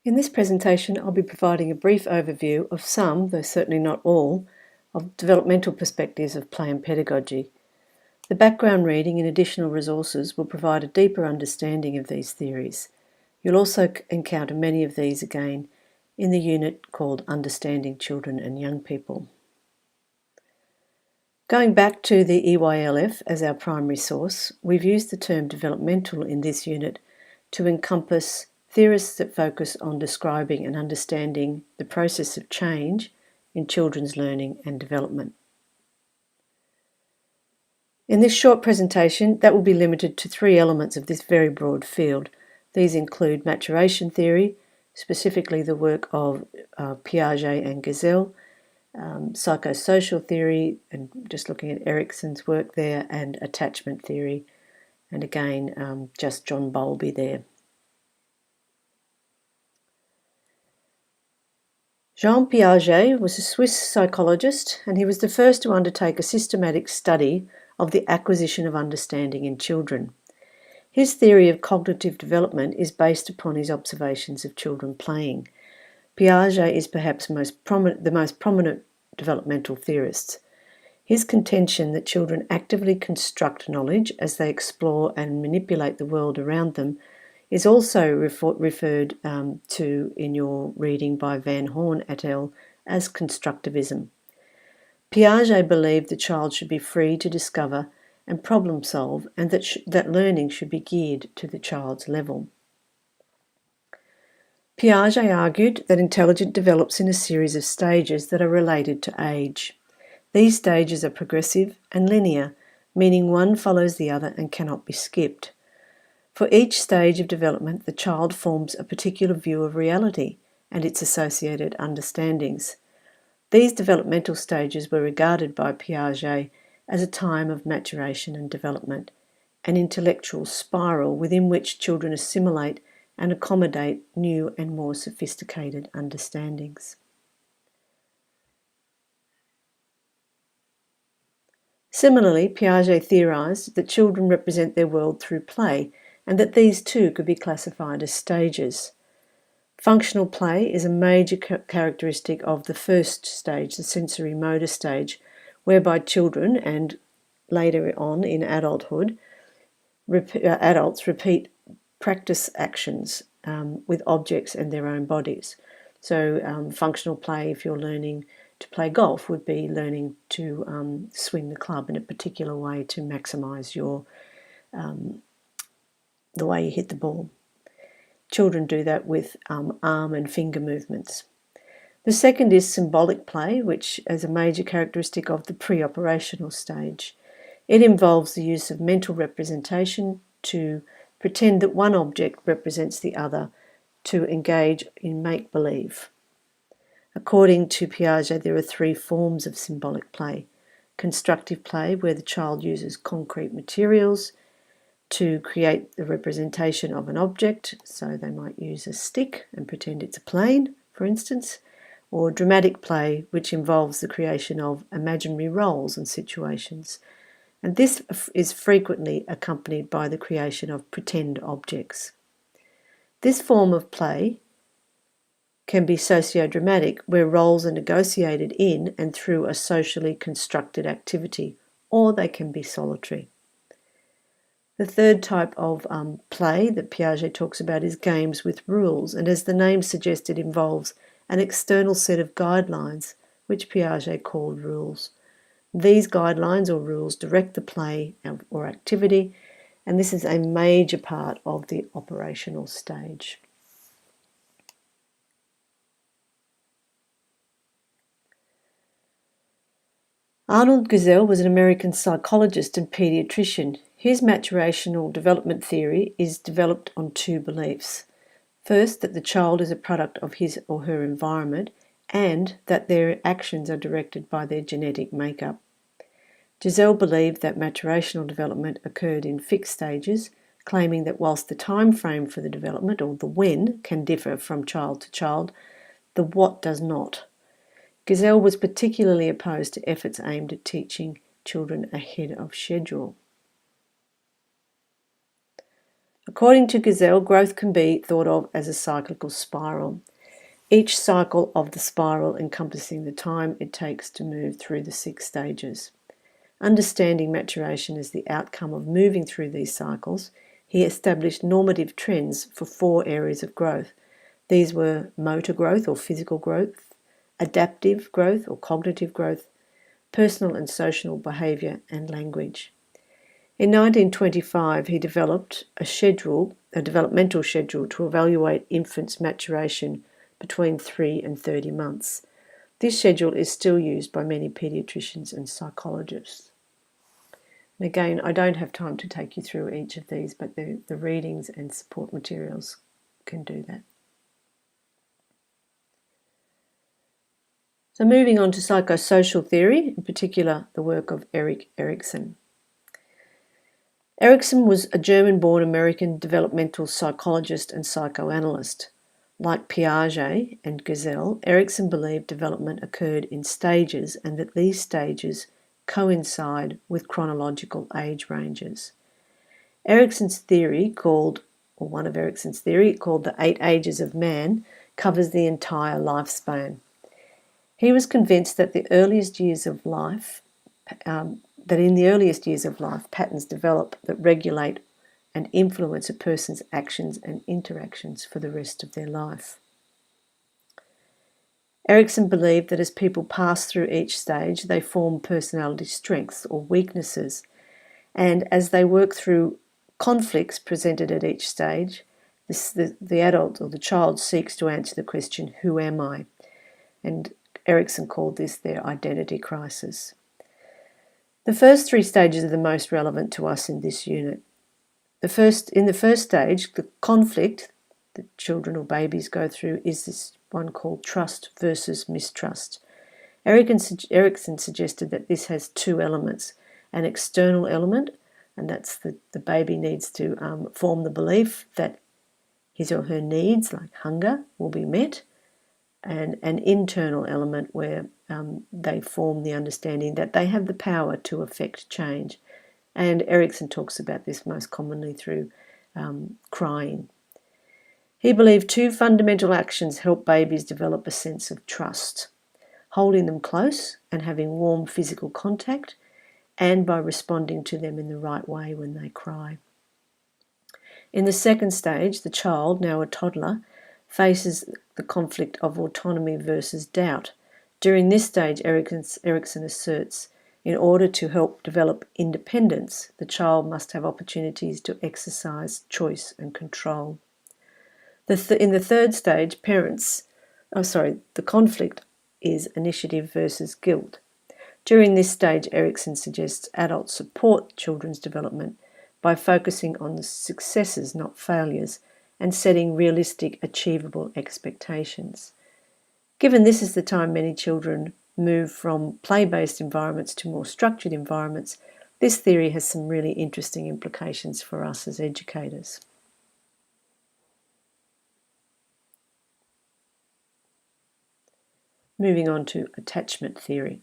In this presentation, I'll be providing a brief overview of some, though certainly not all, of developmental perspectives of play and pedagogy. The background reading and additional resources will provide a deeper understanding of these theories. You'll also encounter many of these again in the unit called Understanding Children and Young People. Going back to the EYLF as our primary source, we've used the term developmental in this unit to encompass theorists that focus on describing and understanding the process of change in children's learning and development. In this short presentation, that will be limited to three elements of this very broad field. These include maturation theory, specifically the work of Piaget and Gessell, psychosocial theory, and just looking at Erikson's work there, and attachment theory, and again, just John Bowlby there. Jean Piaget was a Swiss psychologist, and he was the first to undertake a systematic study of the acquisition of understanding in children. His theory of cognitive development is based upon his observations of children playing. Piaget is perhaps the most prominent developmental theorist. His contention that children actively construct knowledge as they explore and manipulate the world around them is also referred to in your reading by Van Horn et al. As constructivism. Piaget believed the child should be free to discover and problem solve, and that learning should be geared to the child's level. Piaget argued that intelligence develops in a series of stages that are related to age. These stages are progressive and linear, meaning one follows the other and cannot be skipped. For each stage of development, the child forms a particular view of reality and its associated understandings. These developmental stages were regarded by Piaget as a time of maturation and development, an intellectual spiral within which children assimilate and accommodate new and more sophisticated understandings. Similarly, Piaget theorized that children represent their world through play, and that these too could be classified as stages. Functional play is a major characteristic of the first stage, the sensory motor stage, whereby children, and later on in adulthood, adults repeat practice actions with objects and their own bodies. So functional play, if you're learning to play golf, would be learning to swing the club in a particular way to maximise your the way you hit the ball. Children do that with arm and finger movements. The second is symbolic play, which is a major characteristic of the pre-operational stage. It involves the use of mental representation to pretend that one object represents the other, to engage in make-believe. According to Piaget, there are three forms of symbolic play. Constructive play, where the child uses concrete materials to create the representation of an object, so they might use a stick and pretend it's a plane, for instance, or dramatic play, which involves the creation of imaginary roles and situations. And this is frequently accompanied by the creation of pretend objects. This form of play can be sociodramatic, where roles are negotiated in and through a socially constructed activity, or they can be solitary. The third type of play that Piaget talks about is games with rules, and as the name suggests, it involves an external set of guidelines, which Piaget called rules. These guidelines or rules direct the play or activity, and this is a major part of the operational stage. Arnold Gessell was an American psychologist and pediatrician. His maturational development theory is developed on two beliefs. First, that the child is a product of his or her environment, and that their actions are directed by their genetic makeup. Gessell believed that maturational development occurred in fixed stages, claiming that whilst the time frame for the development, or the when, can differ from child to child, the what does not. Gessell was particularly opposed to efforts aimed at teaching children ahead of schedule. According to Gessell, growth can be thought of as a cyclical spiral, each cycle of the spiral encompassing the time it takes to move through the 6 stages. Understanding maturation as the outcome of moving through these cycles, he established normative trends for 4 areas of growth. These were motor growth or physical growth, adaptive growth or cognitive growth, personal and social behaviour, and language. In 1925, he developed a developmental schedule to evaluate infants' maturation between 3 and 30 months. This schedule is still used by many paediatricians and psychologists. And again, I don't have time to take you through each of these, but the readings and support materials can do that. So moving on to psychosocial theory, in particular the work of Erik Erikson. Erikson was a German-born American developmental psychologist and psychoanalyst. Like Piaget and Gessell, Erikson believed development occurred in stages and that these stages coincide with chronological age ranges. Erikson's theory, one of Erikson's theory, called the 8 Ages of Man, covers the entire lifespan. He was convinced that in the earliest years of life, patterns develop that regulate and influence a person's actions and interactions for the rest of their life. Erikson believed that as people pass through each stage, they form personality strengths or weaknesses, and as they work through conflicts presented at each stage, the adult or the child seeks to answer the question, "Who am I?" And Erikson called this their identity crisis. The first 3 stages are the most relevant to us in this unit. In the first stage, the conflict that children or babies go through is this one called trust versus mistrust. Erikson suggested that this has 2 elements: an external element, and that's the baby needs to form the belief that his or her needs, like hunger, will be met, and an internal element where they form the understanding that they have the power to affect change. And Erikson talks about this most commonly through crying. He believed 2 fundamental actions help babies develop a sense of trust: holding them close and having warm physical contact, and by responding to them in the right way when they cry. In the second stage, the child, now a toddler, faces the conflict of autonomy versus doubt. During this stage, Erikson asserts, in order to help develop independence, the child must have opportunities to exercise choice and control. In the third stage, the conflict is initiative versus guilt. During this stage, Erikson suggests adults support children's development by focusing on the successes, not failures, and setting realistic, achievable expectations. Given this is the time many children move from play-based environments to more structured environments, this theory has some really interesting implications for us as educators. Moving on to attachment theory.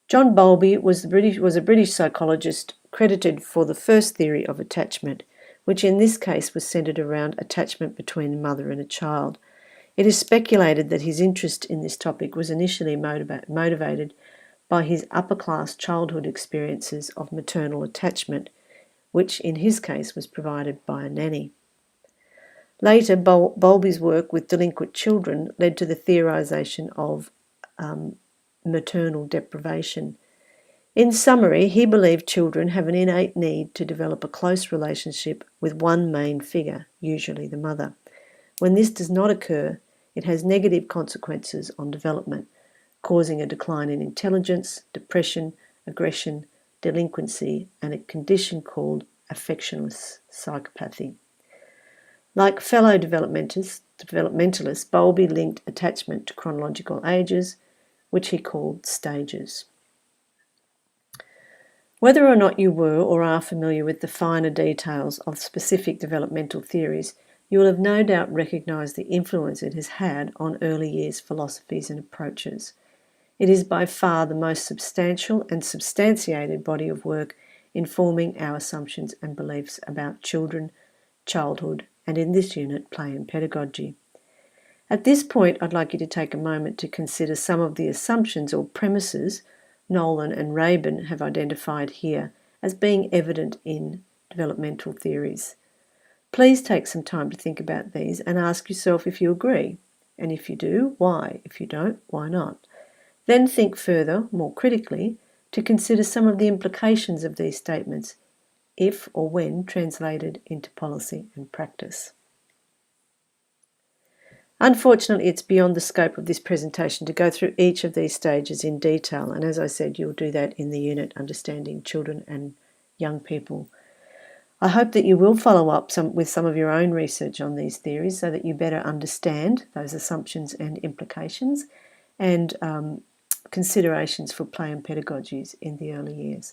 John Bowlby was a British psychologist credited for the first theory of attachment, which in this case was centred around attachment between a mother and a child. It is speculated that his interest in this topic was initially motivated by his upper-class childhood experiences of maternal attachment, which in his case was provided by a nanny. Later, Bowlby's work with delinquent children led to the theorisation of maternal deprivation. In summary, he believed children have an innate need to develop a close relationship with one main figure, usually the mother. When this does not occur, it has negative consequences on development, causing a decline in intelligence, depression, aggression, delinquency, and a condition called affectionless psychopathy. Like fellow developmentalists, Bowlby linked attachment to chronological ages, which he called stages. Whether or not you were or are familiar with the finer details of specific developmental theories, you will have no doubt recognised the influence it has had on early years philosophies and approaches. It is by far the most substantial and substantiated body of work informing our assumptions and beliefs about children, childhood, and in this unit, play and pedagogy. At this point, I'd like you to take a moment to consider some of the assumptions or premises Nolan and Rabin have identified here as being evident in developmental theories. Please take some time to think about these and ask yourself if you agree. And if you do, why? If you don't, why not? Then think further, more critically, to consider some of the implications of these statements, if or when translated into policy and practice. Unfortunately, it's beyond the scope of this presentation to go through each of these stages in detail, and as I said, you'll do that in the unit Understanding Children and Young People. I hope that you will follow up with some of your own research on these theories so that you better understand those assumptions and implications and considerations for play and pedagogies in the early years.